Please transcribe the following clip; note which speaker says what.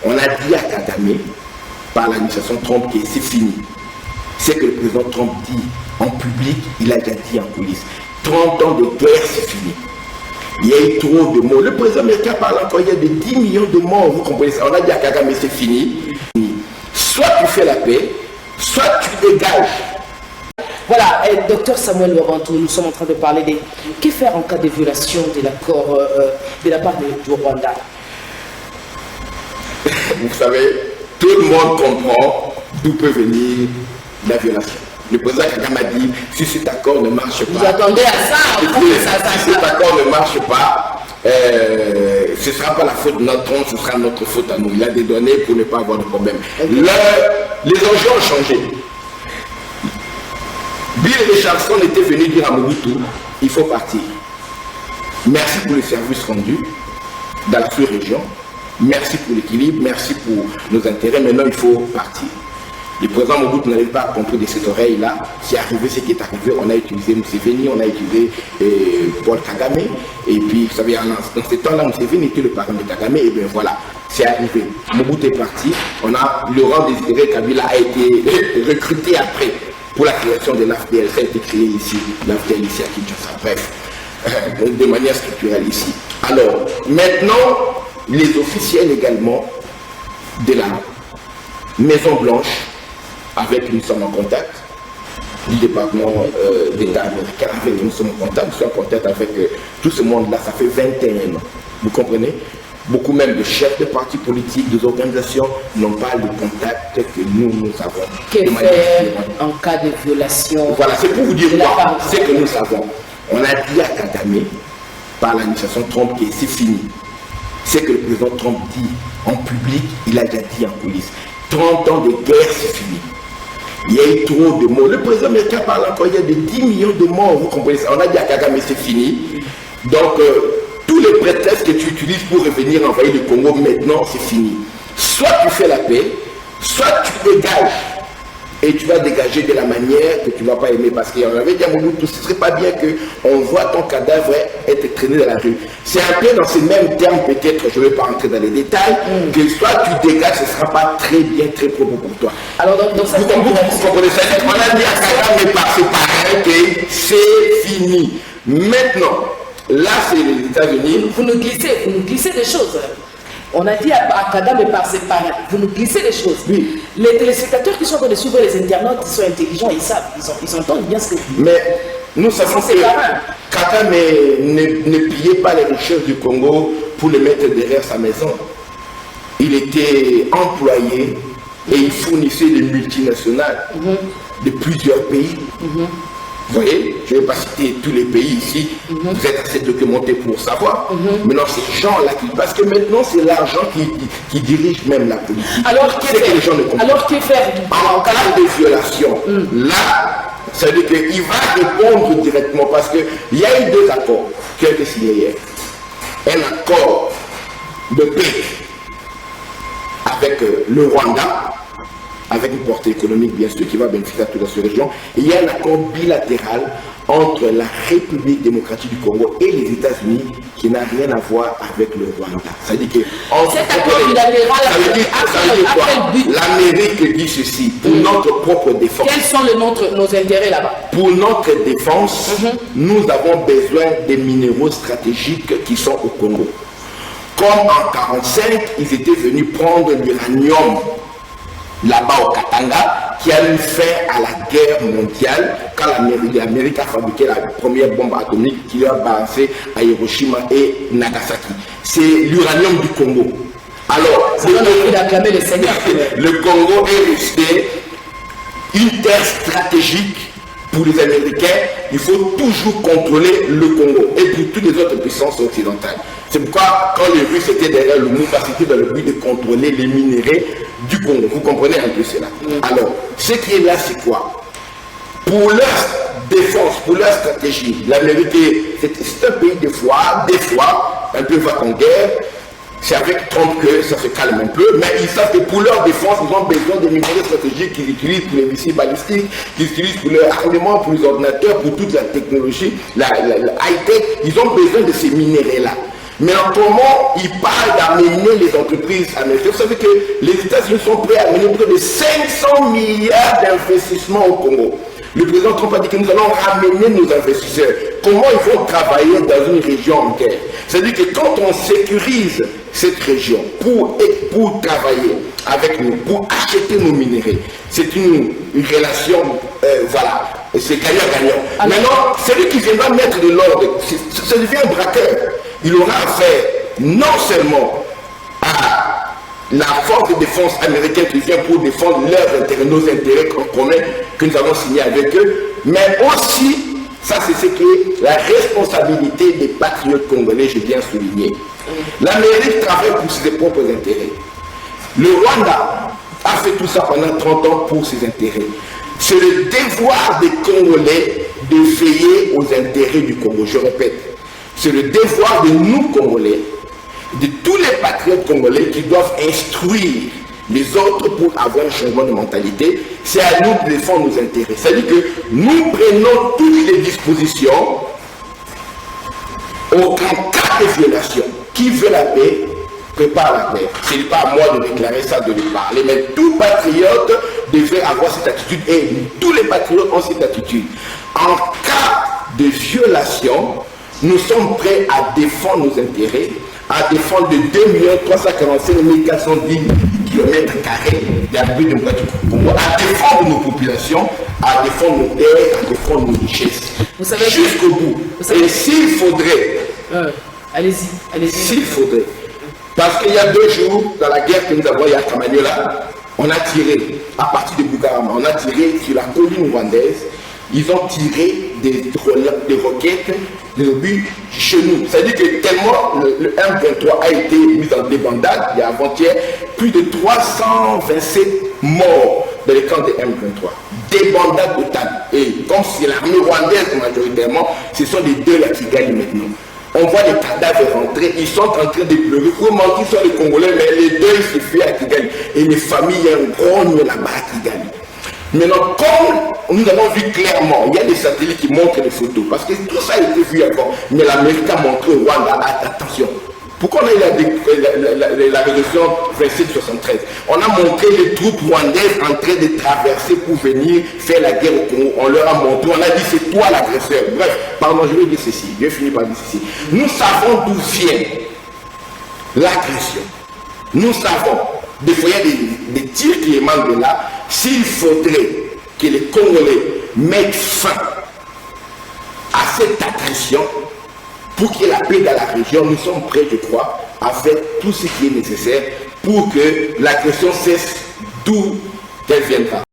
Speaker 1: On a dit à Kagame, par l'administration Trump, que c'est fini. C'est que le président Trump dit en public, il a déjà dit en coulisses. 30 ans de guerre, c'est fini. Il y a eu trop de morts. Le président américain parle encore, il y a de 10 millions de morts, vous comprenez ça. On a dit à Kagame, c'est fini. Soit tu fais la paix, soit tu dégages.
Speaker 2: Voilà, docteur Samuel Lobantou, nous sommes en train de parler de que faire en cas de violation de l'accord de la part du Rwanda.
Speaker 1: Vous savez, tout le monde comprend d'où peut venir la violation. Le président Kagame a dit, si cet accord ne marche pas...
Speaker 2: Vous attendez à ça,
Speaker 1: si cet accord ne marche pas, ce ne sera pas la faute de notre tronc, ce sera notre faute à nous. Il a des données pour ne pas avoir de problème. Okay. Les enjeux ont changé. Bill Richardson était venu dire à Mobutu, il faut partir. Merci pour le service rendu dans la sous-région. Merci pour l'équilibre, merci pour nos intérêts. Maintenant, il faut partir. Le président Mobutu n'avait pas compris de cette oreille-là. C'est arrivé ce qui est arrivé. On a utilisé Museveni, on a utilisé Paul Kagame. Et puis, vous savez, dans ce temps-là, Museveni était le parent de Kagame. Et bien voilà, c'est arrivé. Mobutu est parti. Laurent Désiré Kabila a été recruté après pour la création de l'AFDL. Ça a été créé ici, l'AFDL ici à Kinshasa. Bref, de manière structurelle ici. Alors, maintenant, les officiels également de la Maison Blanche, avec qui nous sommes en contact, du département d'État américain, avec qui nous sommes en contact, nous sommes en contact avec tout ce monde-là, ça fait 21 ans. Vous comprenez? Beaucoup même de chefs de partis politiques, des organisations n'ont pas le contact que nous avons.
Speaker 2: Que faire en cas de violation?
Speaker 1: Voilà, c'est pour vous dire quoi? C'est que nous savons. On a dit à Kagame, par l'administration Trump, que c'est fini. C'est que le président Trump dit en public, il a déjà dit en coulisses. 30 ans de guerre, c'est fini. Il y a eu trop de morts. Le président américain parle encore, il y a de 10 millions de morts, vous comprenez ça. On a dit à Kagame, c'est fini. Donc, tous les prétextes que tu utilises pour revenir envahir le Congo, maintenant, c'est fini. Soit tu fais la paix, soit tu dégages. Et tu vas dégager de la manière que tu ne vas pas aimer. Parce qu'on avait dit à Mobutu, ce ne serait pas bien qu'on voit ton cadavre être traîné dans la rue. C'est un peu dans ces mêmes termes, peut-être, je ne vais pas rentrer dans les détails, que soit tu dégages, ce ne sera pas très bien, très propre pour toi.
Speaker 2: Alors, donc
Speaker 1: vous comprenez ça? On a dit à Kagame par ce pareil que c'est fini. Maintenant, là, c'est les États-Unis.
Speaker 2: Vous nous glissez des choses. On a dit à Kagame par ses parents, vous nous glissez des choses.
Speaker 1: Oui.
Speaker 2: Les téléspectateurs qui sont en train de suivre les internautes, ils sont intelligents, ils savent, ils entendent bien ce que vous dites.
Speaker 1: Mais nous savons que Kagame ne pillait pas les richesses du Congo pour les mettre derrière sa maison. Il était employé et il fournissait des multinationales de plusieurs pays. Vous voyez, je ne vais pas citer tous les pays ici, vous êtes assez documentés pour savoir. Maintenant, ces gens-là, parce que maintenant, c'est l'argent qui dirige même la politique.
Speaker 2: Alors, que faire
Speaker 1: en cas de violation, là, ça veut dire qu'il va répondre directement, parce qu'il y a eu 2 accords qui ont été signés hier. Un accord de paix avec le Rwanda, avec une portée économique bien sûr qui va bénéficier à toute cette région. Et il y a un accord bilatéral entre la République démocratique du Congo et les États-Unis qui n'a rien à voir avec le Rwanda. Ça veut dire que
Speaker 2: cet accord bilatéral,
Speaker 1: ça veut dire quoi? L'Amérique dit ceci, pour notre propre défense.
Speaker 2: Quels sont nos intérêts là-bas?
Speaker 1: Pour notre défense, nous avons besoin des minéraux stratégiques qui sont au Congo. Comme en 1945, ils étaient venus prendre l'uranium là-bas au Katanga, qui a mis fin à la guerre mondiale quand l'Amérique a fabriqué la première bombe atomique qui a balancé à Hiroshima et Nagasaki. C'est l'uranium du Congo. Alors, le Congo est resté une terre stratégique pour les Américains. Il faut toujours contrôler le Congo et pour toutes les autres puissances occidentales. C'est pourquoi, quand les Russes étaient derrière le Moumba, c'était dans le but de contrôler les minéraux du Congo. Vous comprenez un peu cela? Alors, ce qui est là, c'est quoi? Pour leur défense, pour leur stratégie, l'Amérique, c'est un pays des fois, un peu va en guerre. C'est avec Trump que ça se calme un peu, mais ils savent que pour leur défense, ils ont besoin des minéraux stratégiques qu'ils utilisent pour les missiles balistiques, qu'ils utilisent pour leur armement, pour les ordinateurs, pour toute la technologie, la high-tech. Ils ont besoin de ces minéraux-là. Mais comment ils parlent d'amener les entreprises américaines? Vous savez que les États-Unis sont prêts à amener près de 500 milliards d'investissements au Congo. Le président Trump a dit que nous allons ramener nos investisseurs. Comment ils vont travailler dans une région en guerre? C'est-à-dire que quand on sécurise cette région pour travailler avec nous, pour acheter nos minéraux, c'est une relation, voilà, c'est gagnant-gagnant. Maintenant, celui qui viendra mettre de l'ordre, ça devient un braqueur. Il aura affaire non seulement à la force de défense américaine qui vient pour défendre leurs intérêts, nos intérêts communs que nous avons signés avec eux, mais aussi, ça c'est ce qui est la responsabilité des patriotes congolais, je viens souligner. L'Amérique travaille pour ses propres intérêts. Le Rwanda a fait tout ça pendant 30 ans pour ses intérêts. C'est le devoir des Congolais de veiller aux intérêts du Congo. Je répète, c'est le devoir de nous Congolais, de tous les patriotes congolais qui doivent instruire les autres pour avoir un changement de mentalité. C'est à nous de défendre nos intérêts. C'est-à-dire que nous prenons toutes les dispositions en cas de violation. Qui veut la paix prépare la paix. Ce n'est pas à moi de déclarer ça, de lui parler, mais tout patriote devait avoir cette attitude et tous les patriotes ont cette attitude. En cas de violation, nous sommes prêts à défendre nos intérêts, à défendre de 2 345 410 km² d'abus démocratique du Congo, à défendre nos populations, à défendre nos terres, à défendre nos richesses. Jusqu'au bout. Et s'il faudrait,
Speaker 2: allez-y, allez-y.
Speaker 1: S'il faudrait, parce qu'il y a 2 jours, dans la guerre que nous avons, il y a Kamanyola, on a tiré, à partir de Bukarama, on a tiré sur la colline rwandaise, ils ont tiré des roquettes, des obus chez nous. C'est-à-dire que tellement le M23 a été mis en débandade, il y a avant-hier, plus de 327 morts dans les camps de M23. Débandade totale. Et comme c'est l'armée rwandaise majoritairement, ce sont les deux là qui gagnent maintenant. On voit les cadavres rentrer, ils sont en train de pleurer. Comment qu'ils sont les Congolais, mais les deux se fait à Kigali. Et les familles, il y a un grogne là-bas à Kigali. Maintenant, comme nous avons vu clairement, il y a des satellites qui montrent les photos, parce que tout ça a été vu avant, mais l'Amérique a montré au Rwanda, attention. Pourquoi on a eu la résolution 2773? On a montré les troupes rwandaises en train de traverser pour venir faire la guerre au Congo. On leur a montré, on a dit c'est toi l'agresseur. Bref, pardon, je vais dire ceci, je vais finir par dire ceci. Nous savons d'où vient l'agression. Nous savons, des fois il y a des tirs qui émanent de là. S'il faudrait que les Congolais mettent fin à cette agression, pour qu'il y ait la paix dans la région, nous sommes prêts, je crois, à faire tout ce qui est nécessaire pour que l'agression cesse d'où qu'elle viendra.